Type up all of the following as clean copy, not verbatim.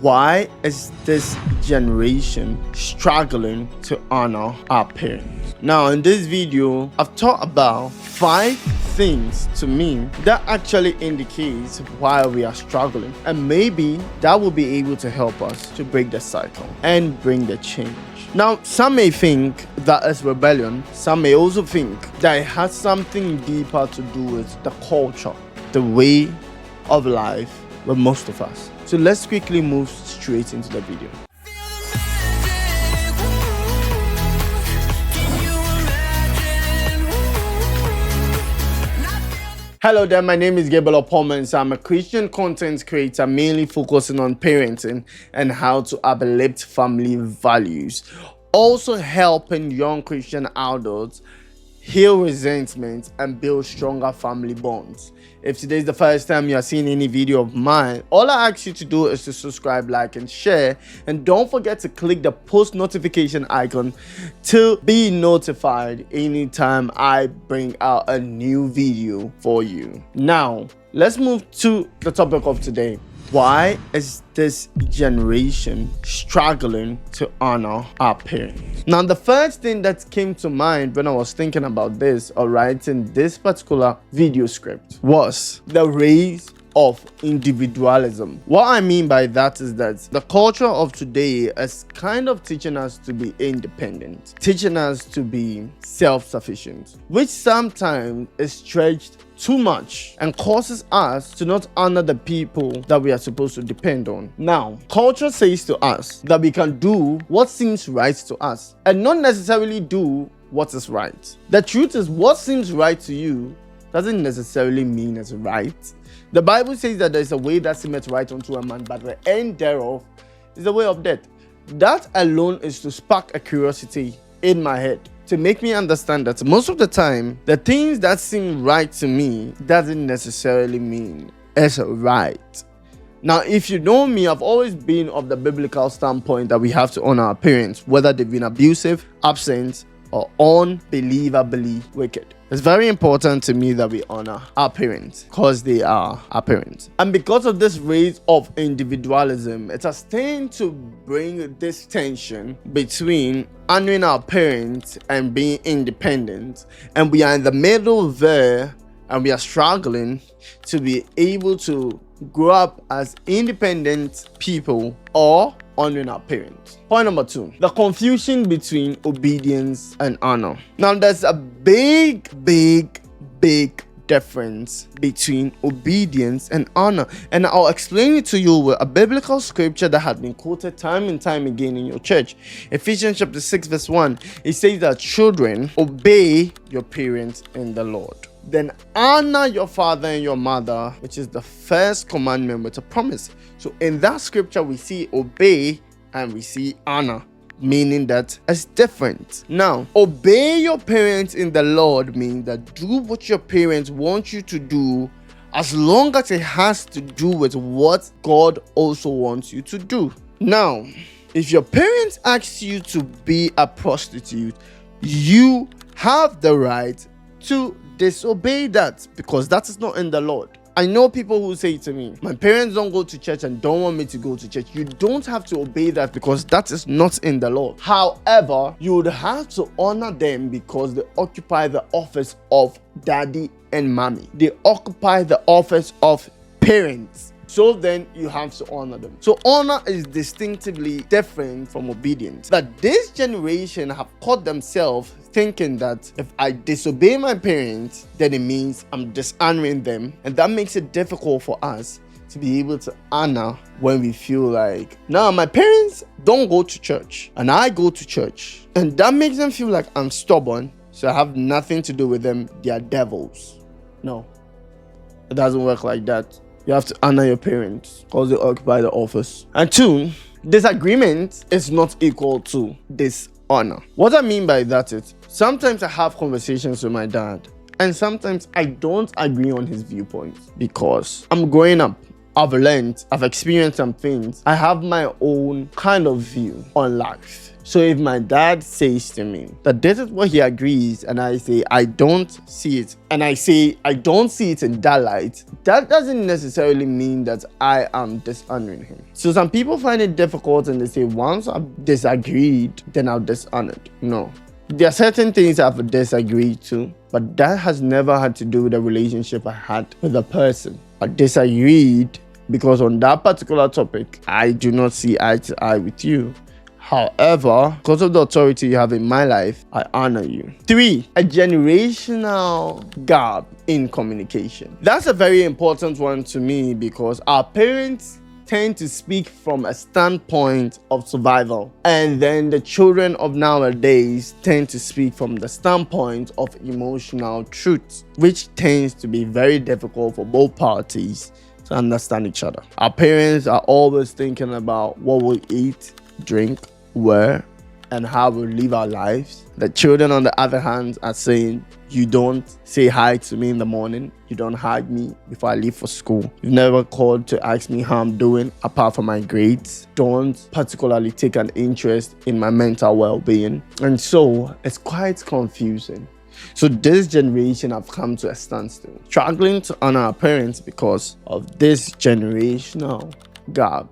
Why is this generation struggling to honor our parents? Now, in this video, I've talked about 5 things to me that actually indicates why we are struggling, and maybe that will be able to help us to break the cycle and bring the change. Now, some may think that it's rebellion. Some may also think that it has something deeper to do with the culture, the way of life with most of us. So let's quickly move straight into the video. Hello there, my name is Gabriel Oppong-Mensah. I'm a Christian content creator mainly focusing on parenting and how to uplift family values. Also helping young Christian adults heal resentment and build stronger family bonds. If today is the first time you are seeing any video of mine, all I ask you to do is to subscribe, like, and share. And don't forget to click the post notification icon to be notified anytime I bring out a new video for you. Now, let's move to the topic of today. Why is this generation struggling to honor our parents? Now, the first thing that came to mind when I was thinking about this or writing this particular video script was the rise of individualism. What I mean by that is that the culture of today is kind of teaching us to be independent, teaching us to be self-sufficient, which sometimes is stretched too much and causes us to not honor the people that we are supposed to depend on. Now, culture says to us that we can do what seems right to us and not necessarily do what is right. The truth is, what seems right to you doesn't necessarily mean it's right. The Bible says that there is a way that seemeth right unto a man, but the end thereof is the way of death. That alone is to spark a curiosity in my head, to make me understand that most of the time, the things that seem right to me doesn't necessarily mean it's right. Now, if you know me, I've always been of the biblical standpoint that we have to honor our parents, whether they've been abusive, absent, or unbelievably wicked. It's very important to me that we honor our parents because they are our parents. And because of this rise of individualism, it has tended to bring this tension between honoring our parents and being independent. And we are in the middle there, and we are struggling to be able to grow up as independent people or honoring our parents. Point number 2, the confusion between obedience and honor. Now, there's a big difference between obedience and honor, and I'll explain it to you with a biblical scripture that has been quoted time and time again in your church. Ephesians chapter 6 verse 1, it says that children, obey your parents in the Lord. Then honor your father and your mother, which is the first commandment with a promise. So in that scripture, we see obey and we see honor, meaning that it's different. Now, obey your parents in the Lord means that do what your parents want you to do, as long as it has to do with what God also wants you to do. Now, if your parents ask you to be a prostitute, you have the right to disobey that, because that is not in the Lord. I know people who say to me, my parents don't go to church and don't want me to go to church. You don't have to obey that because that is not in the Lord. However, you would have to honor them because they occupy the office of daddy and mommy. They occupy the office of parents. So then you have to honor them. So honor is distinctively different from obedience. But this generation have caught themselves thinking that if I disobey my parents, then it means I'm dishonoring them. And that makes it difficult for us to be able to honor when we feel like, now my parents don't go to church and I go to church. And that makes them feel like I'm stubborn, so I have nothing to do with them. They are devils. No, it doesn't work like that. You have to honor your parents because they occupy the office. And 2, disagreement is not equal to dishonor. What I mean by that is, sometimes I have conversations with my dad and sometimes I don't agree on his viewpoints because I'm growing up. I've learned, I've experienced some things. I have my own kind of view on life. So if my dad says to me that this is what he agrees, and I say I don't see it, and I say I don't see it in that light, that doesn't necessarily mean that I am dishonoring him. So some people find it difficult and they say, once I've disagreed, then I've dishonored. No. There are certain things I've disagreed to, but that has never had to do with the relationship I had with the person. I disagreed because on that particular topic, I do not see eye to eye with you. However, because of the authority you have in my life, I honor you. 3, a generational gap in communication. That's a very important one to me because our parents tend to speak from a standpoint of survival, and then the children of nowadays tend to speak from the standpoint of emotional truth, which tends to be very difficult for both parties to understand each other. Our parents are always thinking about what we eat, drink, where, and how we live our lives. The children, on the other hand, are saying, you don't say hi to me in the morning, you don't hug me before I leave for school, you've never called to ask me how I'm doing apart from my grades, don't particularly take an interest in my mental well-being. And so it's quite confusing. So this generation have come to a standstill, struggling to honor our parents because of this generational gap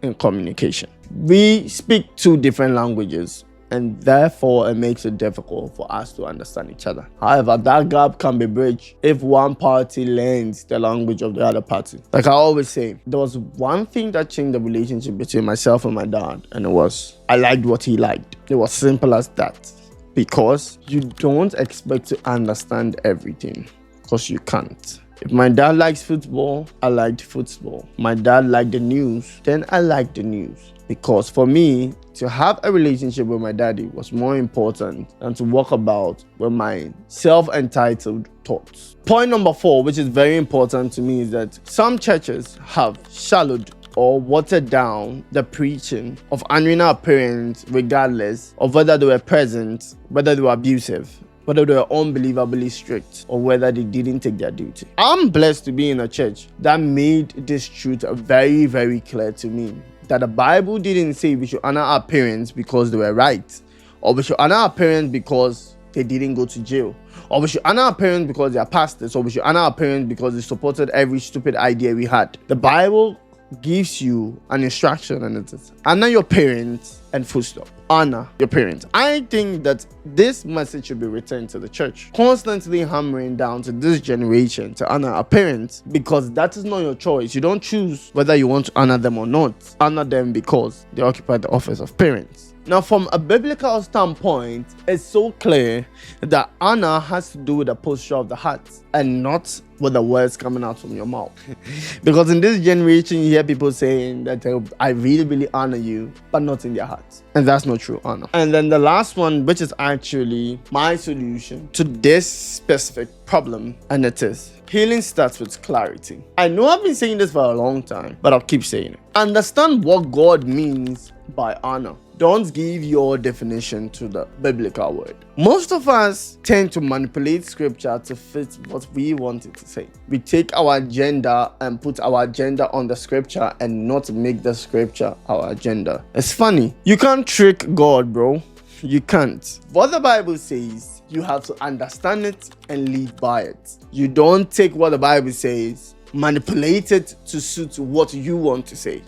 in communication. We speak 2 different languages, and therefore it makes it difficult for us to understand each other. However, that gap can be bridged if one party learns the language of the other party. Like I always say, there was one thing that changed the relationship between myself and my dad, and it was I liked what he liked. It was simple as that. Because you don't expect to understand everything, because you can't. If my dad likes football, I liked football. My dad liked the news, then I liked the news. Because for me, to have a relationship with my daddy was more important than to walk about with my self-entitled thoughts. Point number 4, which is very important to me, is that some churches have shallowed or watered down the preaching of honoring our parents regardless of whether they were present, whether they were abusive, whether they were unbelievably strict, or whether they didn't take their duty. I'm blessed to be in a church that made this truth very, very clear to me, that the Bible didn't say we should honor our parents because they were right, or we should honor our parents because they didn't go to jail, or we should honor our parents because they are pastors, or we should honor our parents because they supported every stupid idea we had. The Bible gives you an instruction, and it is honor your parents and full stop. Honor your parents. I think that this message should be returned to the church, constantly hammering down to this generation to honor our parents, because that is not your choice. You don't choose whether you want to honor them or not. Honor them because they occupy the office of parents. Now, from a biblical standpoint, it's so clear that honor has to do with the posture of the heart and not with the words coming out from your mouth. Because in this generation, you hear people saying that I really, really honor you, but not in their hearts. And that's not true honor. And then the last one, which is actually my solution to this specific problem, and it is healing starts with clarity. I know I've been saying this for a long time, but I'll keep saying it. Understand what God means by honor. Don't give your definition to the biblical word. Most of us tend to manipulate scripture to fit what we want it to say. We take our agenda and put our agenda on the scripture and not make the scripture our agenda. It's funny. You can't trick God, bro. You can't. What the Bible says, you have to understand it and live by it. You don't take what the Bible says, manipulate it to suit what you want to say,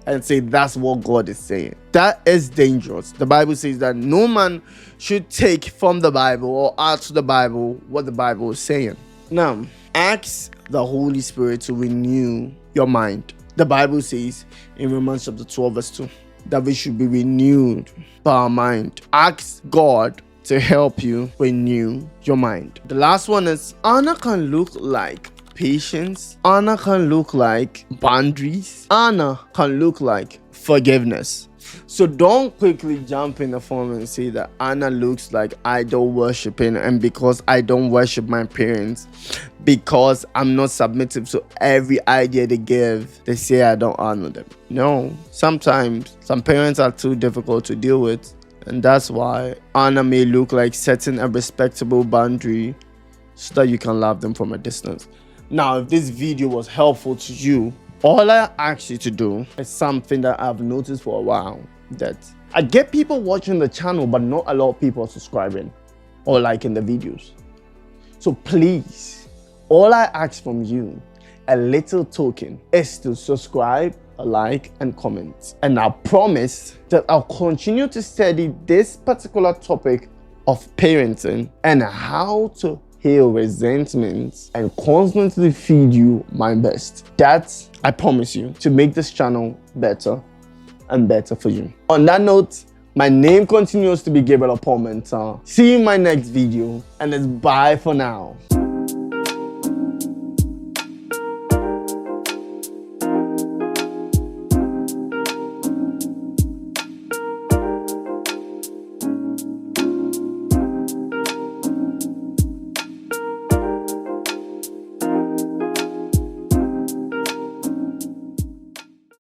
and say that's what God is saying. That is dangerous. The Bible says that no man should take from the Bible or add to the Bible what the Bible is saying. Now, ask the Holy Spirit to renew your mind. The Bible says in Romans chapter 12 verse 2 that we should be renewed by our mind. Ask God to help you renew your mind. The last one is honor can look like patience. Honor can look like boundaries. Honor can look like forgiveness. So don't quickly jump in the form and say that honor looks like idol worshiping, and because I don't worship my parents, because I'm not submissive to every idea they give, they say I don't honor them. No, sometimes some parents are too difficult to deal with, and that's why honor may look like setting a respectable boundary so that you can love them from a distance. Now, if this video was helpful to you, all I ask you to do is something that I've noticed for a while. that I get people watching the channel, but not a lot of people are subscribing or liking the videos. So please, all I ask from you, a little token, is to subscribe, like, and comment. And I promise that I'll continue to study this particular topic of parenting and how to heal resentments and constantly feed you my best. That's, I promise you, to make this channel better and better for you. On that note, my name continues to be Gabriel Oppong-Mensah. See you in my next video, and it's bye for now.